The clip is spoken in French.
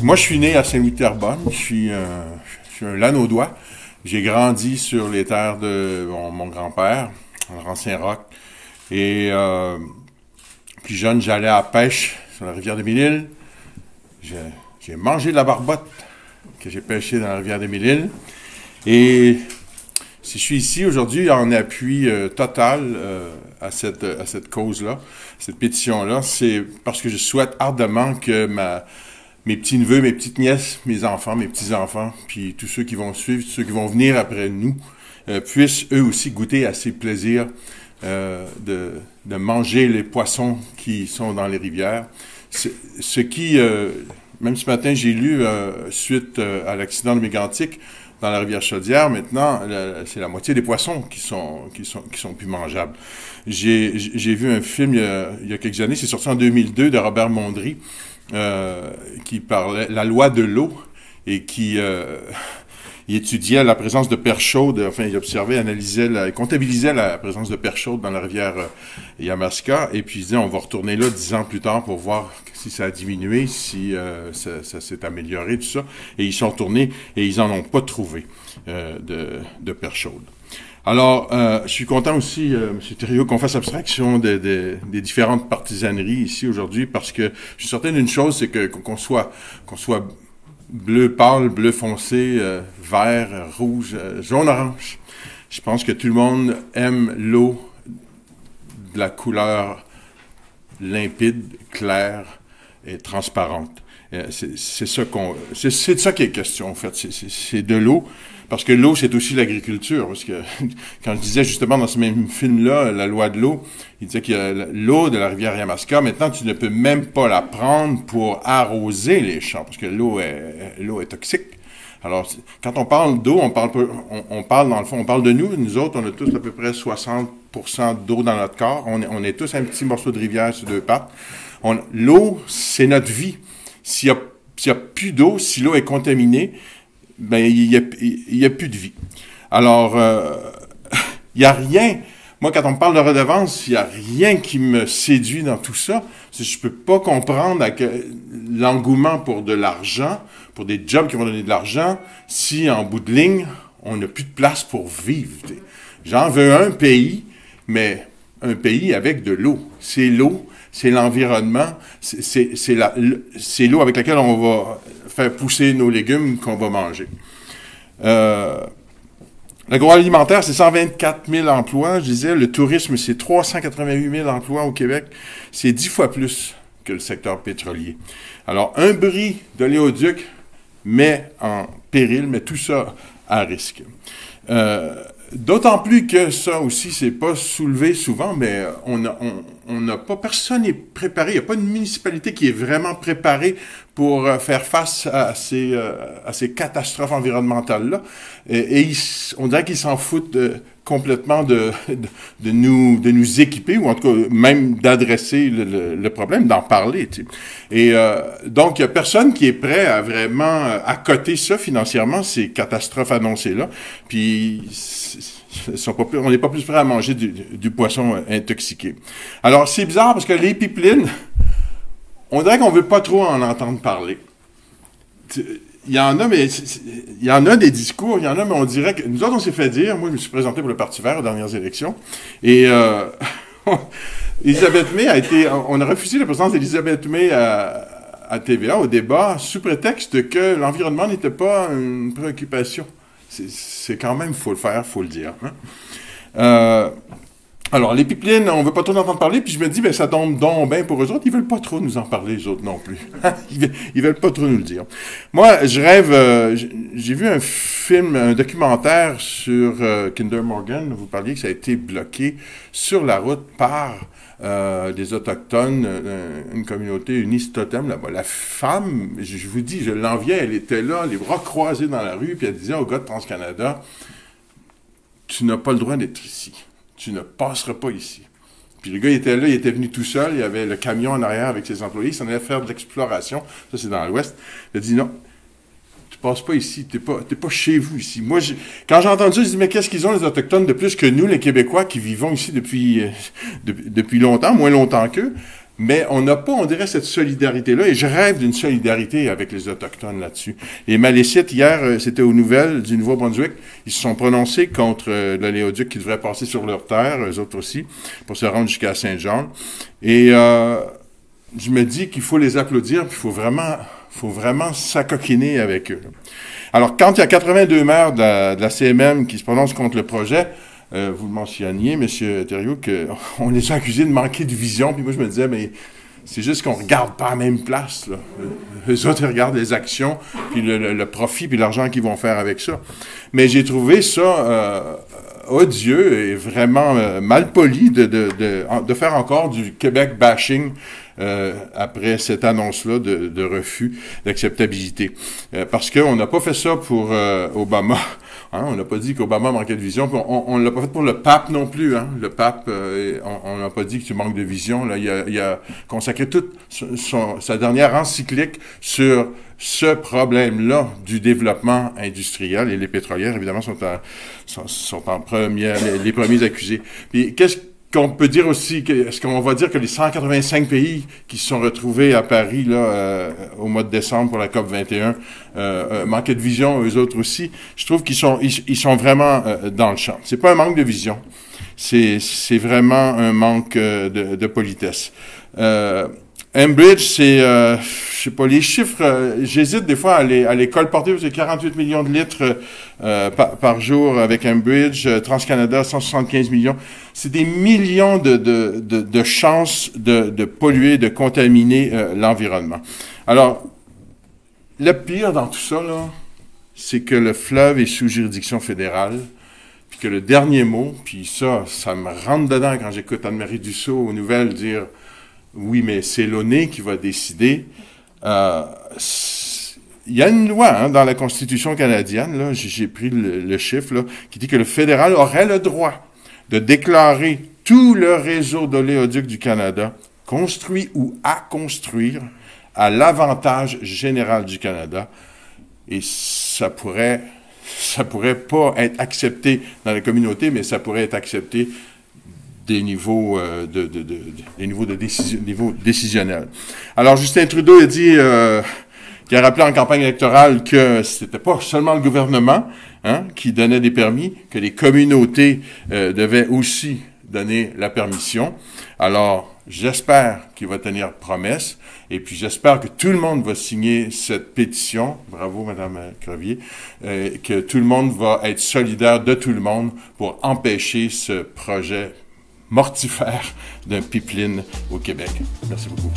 Moi, je suis né à Saint-Louis-Terrebonne. Je suis un Lanaudois. J'ai grandi sur les terres de mon grand-père, en Saint-Roch. Et plus jeune, j'allais à la pêche sur la rivière des Mille-Îles. J'ai mangé de la barbotte que j'ai pêchée dans la rivière des Mille-Îles. Et si je suis ici aujourd'hui en appui total à cette cause-là, cette pétition-là, c'est parce que je souhaite ardemment que mes petits-neveux, mes petites-nièces, mes enfants, mes petits-enfants, puis tous ceux qui vont suivre, tous ceux qui vont venir après nous, puissent eux aussi goûter à ces plaisirs de manger les poissons qui sont dans les rivières. Même ce matin, j'ai lu, suite à l'accident de Mégantic, dans la rivière Chaudière, maintenant, c'est la moitié des poissons qui sont plus mangeables. J'ai vu un film il y a quelques années, c'est sorti en 2002 de Robert Mondry, qui parlait la loi de l'eau et qui il étudiait la présence de perches chaudes, enfin il observait, analysait, il comptabilisait la présence de perches chaudes dans la rivière Yamaska, et puis il disait on va retourner là 10 ans plus tard pour voir si ça a diminué, si ça s'est amélioré, tout ça. Et ils sont retournés et ils en ont pas trouvé de perches chaudes. Alors, je suis content aussi, M. Thériault, qu'on fasse abstraction des différentes partisaneries ici aujourd'hui, parce que je suis certain d'une chose, c'est qu'on soit bleu pâle, bleu foncé, vert, rouge, jaune, orange. Je pense que tout le monde aime l'eau de la couleur limpide, claire et transparente. C'est de ça qu'il est question, en fait. C'est de l'eau. Parce que l'eau, c'est aussi l'agriculture. Parce que quand je disais justement dans ce même film-là, la loi de l'eau, il disait qu'il y a l'eau de la rivière Yamaska. Maintenant, tu ne peux même pas la prendre pour arroser les champs, parce que l'eau est toxique. Alors, quand on parle d'eau, on parle dans le fond, on parle de nous. Nous autres, on a tous à peu près 60% d'eau dans notre corps. On est tous un petit morceau de rivière sur deux pattes. L'eau, c'est notre vie. S'il y a plus d'eau, si l'eau est contaminée, ben il y a plus de vie. Alors, il y a rien. Moi, quand on me parle de redevance, il y a rien qui me séduit dans tout ça. Je peux pas comprendre l'engouement pour de l'argent, pour des jobs qui vont donner de l'argent, si en bout de ligne, on n'a plus de place pour vivre. T'sais. J'en veux un pays, mais un pays avec de l'eau. C'est l'eau, c'est l'environnement, c'est l'eau avec laquelle on va faire pousser nos légumes qu'on va manger. L'agroalimentaire, c'est 124 000 emplois. Je disais, le tourisme, c'est 388 000 emplois au Québec. C'est 10 fois plus que le secteur pétrolier. Alors, un bris d'oléoduc met en péril, met tout ça à risque. D'autant plus que ça aussi, c'est pas soulevé souvent, mais on n'a pas, personne n'est préparé, il n'y a pas une municipalité qui est vraiment préparée pour faire face à ces catastrophes environnementales-là. Et on dirait qu'ils s'en foutent complètement de nous équiper, ou en tout cas même d'adresser le problème, d'en parler. Tu sais. Et donc, il n'y a personne qui est prêt à vraiment accoter ça financièrement, ces catastrophes annoncées-là. Puis, on n'est pas plus prêt à manger du poisson intoxiqué. Alors, c'est bizarre parce que les pipelines, on dirait qu'on ne veut pas trop en entendre parler. Il y en a, mais il y en a des discours, il y en a, mais on dirait que... Nous autres, on s'est fait dire, moi, je me suis présenté pour le Parti vert aux dernières élections, et Elisabeth May a été... On a refusé la présence d'Elisabeth May à TVA, au débat, sous prétexte que l'environnement n'était pas une préoccupation. C'est quand même, faut le faire, faut le dire. Hein? Alors, les pipelines, on veut pas trop en entendre parler, puis je me dis, ben ça tombe donc bien pour eux autres, ils veulent pas trop nous en parler, les autres non plus. Ils veulent pas trop nous le dire. Moi, je rêve, j'ai vu un film, un documentaire sur Kinder Morgan, vous parliez que ça a été bloqué sur la route par des Autochtones, une communauté unie totem là-bas. La femme, je vous dis, je l'enviais, elle était là, les bras croisés dans la rue, puis elle disait au gars de TransCanada, tu n'as pas le droit d'être ici. Tu ne passeras pas ici. Puis le gars, il était là, il était venu tout seul, il y avait le camion en arrière avec ses employés, il s'en allait faire de l'exploration, ça c'est dans l'Ouest. Il a dit non, tu passes pas ici, t'es pas chez vous ici. Moi, quand j'ai entendu ça, je dis mais qu'est-ce qu'ils ont les Autochtones de plus que nous, les Québécois, qui vivons ici depuis longtemps, moins longtemps qu'eux. Mais on n'a pas, on dirait, cette solidarité-là, et je rêve d'une solidarité avec les Autochtones là-dessus. Les Malécites, hier, c'était aux nouvelles du Nouveau-Brunswick, ils se sont prononcés contre l'oléoduc qui devrait passer sur leur terre, eux autres aussi, pour se rendre jusqu'à Saint-Jean. Et je me dis qu'il faut les applaudir, puis il faut vraiment s'acoquiner avec eux. Alors, quand il y a 82 maires de la CMM qui se prononcent contre le projet, vous le mentionniez, M. Thériault, qu'on les a accusés de manquer de vision. Puis moi, je me disais, mais c'est juste qu'on ne regarde pas à la même place. Là. Eux autres, ils regardent les actions, puis le profit, puis l'argent qu'ils vont faire avec ça. Mais j'ai trouvé ça odieux et vraiment malpoli de faire encore du Québec bashing après cette annonce-là de refus d'acceptabilité. Parce qu'on n'a pas fait ça pour Obama. Hein, on n'a pas dit qu'Obama manquait de vision. On ne l'a pas fait pour le pape non plus. Hein. Le pape, on n'a pas dit que tu manques de vision. Là. Il a consacré toute sa dernière encyclique sur ce problème-là du développement industriel. Et les pétrolières, évidemment, sont en première, les premiers accusés. Puis qu'est-ce qu'on peut dire aussi, est-ce qu'on va dire que les 185 pays qui se sont retrouvés à Paris là, au mois de décembre pour la COP 21 manquaient de vision, eux autres aussi? Je trouve qu'ils sont vraiment dans le champ. C'est pas un manque de vision, c'est vraiment un manque de politesse. Enbridge, c'est, je sais pas, les chiffres, j'hésite des fois à les colporter, c'est 48 millions de litres par jour avec Enbridge, TransCanada, 175 millions. C'est des millions de chances de polluer, de contaminer l'environnement. Alors, le pire dans tout ça, là, c'est que le fleuve est sous juridiction fédérale, puis que le dernier mot, puis ça me rentre dedans quand j'écoute Anne-Marie Dussault aux nouvelles dire oui, mais c'est l'ONU qui va décider. Il y a une loi hein, dans la Constitution canadienne, là, j'ai pris le chiffre, là, qui dit que le fédéral aurait le droit de déclarer tout le réseau d'oléoducs du Canada, construit ou à construire, à l'avantage général du Canada. Et ça pourrait pas être accepté dans la communauté, mais ça pourrait être accepté des niveaux décisionnels. Alors, Justin Trudeau a dit, qui a rappelé en campagne électorale que c'était pas seulement le gouvernement qui donnait des permis, que les communautés devaient aussi donner la permission. Alors, j'espère qu'il va tenir promesse, et puis j'espère que tout le monde va signer cette pétition, bravo Mme Crevier, que tout le monde va être solidaire de tout le monde pour empêcher ce projet mortifère d'un pipeline au Québec. Merci beaucoup.